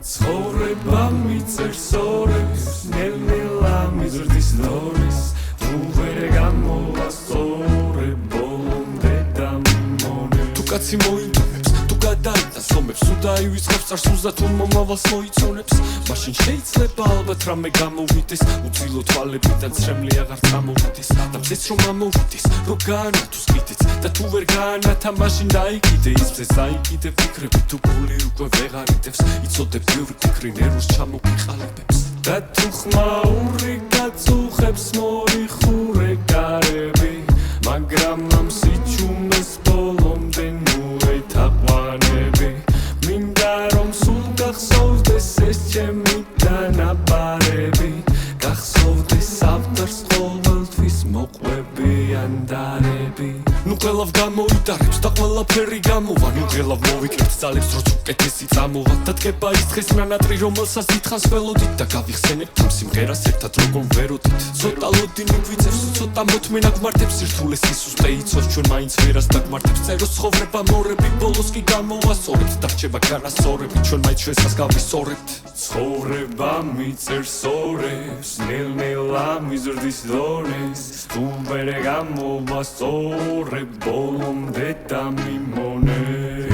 ცხოვრება მიწერს ორებს ნელ-ნელა მიზრდის დონეს თუ ვერ გამოვასწორე ბოლომდე დამიმონე თუ კაცი მოინდომებს თუ გადაიტანს ომებს თუ დაივიწყებს წარსულს და თუ მომავალს მოიცონებს მაშინ შეიძლება ალბათ რამე გამოვიდეს უცილო თვალებიდან ცრემლი აღარ წამოვიდეს და მზეც რომ ამოვიდეს რო გაანათოს კიდეც და თუ ვერ გაანათა მაშინ დაიკიდე ის მზეს დაიკიდე ფიქრები თუ გული უკვე ვეღარ იტევს იცოდე ბევრი ფიქრი ნერვს ჩამოგიყალიბებს და თუ ხმაური გაწუხებს მოიხურე გარები მაგრამ ამ სიჩუმეს ბოლომდე მოეთაყვანები მინდა რომ სულ გახსოვდეს ეს ჩემი დანაბარები გახსოვდეს ავტარს ყოველთვის მოყვებიან დარები ნუ ყველავ გამოიტარებს და ყველაფერი გამოვა ნუ ყველავ მოვიკრებთ ძალებს როც უკეთესი წამოვა და დგება ის დღეს ნანატრი რომელსაც დიდხანს ველოდით და გავიხსენებთ ამ სიმღერას ერთად როგორ ვეროდით ცოტა ლოდინი გვიწევს ცოტა მოთმენა გვმართებს სირთულეს სისუსტე იცოს ჩვენ მაინც ვერას დაგმართებს წეროს ცხოვრება მორები ბოლოს კი გამოვასწორებთ და რჩება განასწორები ჩვენ მაინც ჩვენსას გავისწორებთ ცხოვრება მიწერს ორებს ნელ-ნელა მიზრდის დონეს თუ ვერ გამოვასწორე ბოლომდე დამიმონე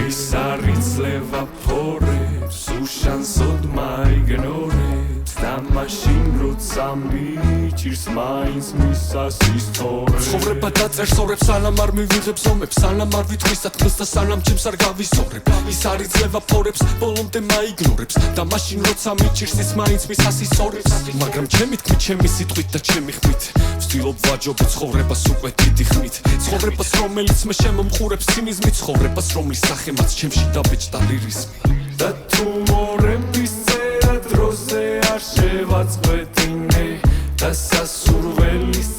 ის არ იძლევა ფორებს უშანსოდ მაიგნორებს და მაშინ როცა მიჭირს მაინც მისას ისტორებს ცხოვრება დაწერს ორებს სანამ არ მივიღებს ომებს სანამ არ ვითქვის საქმეს და სანამ ჩემს არ გავისწორებ ის არ იძლევა ფორებს ბოლომდე მაიგნორებს და მაშინ როცა მიჭირს ის მაინც მისას ისტორებს მაგრამ ჩემი თქმით ჩემი სიტყვით და ჩემი ხმით ვცდილობ ვაჯობ ცხოვრებას უკვე დიდი ხმით ცხოვრებას რომელიც მე შემომხურებს ცინიზმით ცხოვრებას რომლის სახემაც ჩემში დაბეჭდა ლირიზმი და თუ მორების წერა დროზე არ შევაწყვეტინე და სასურველის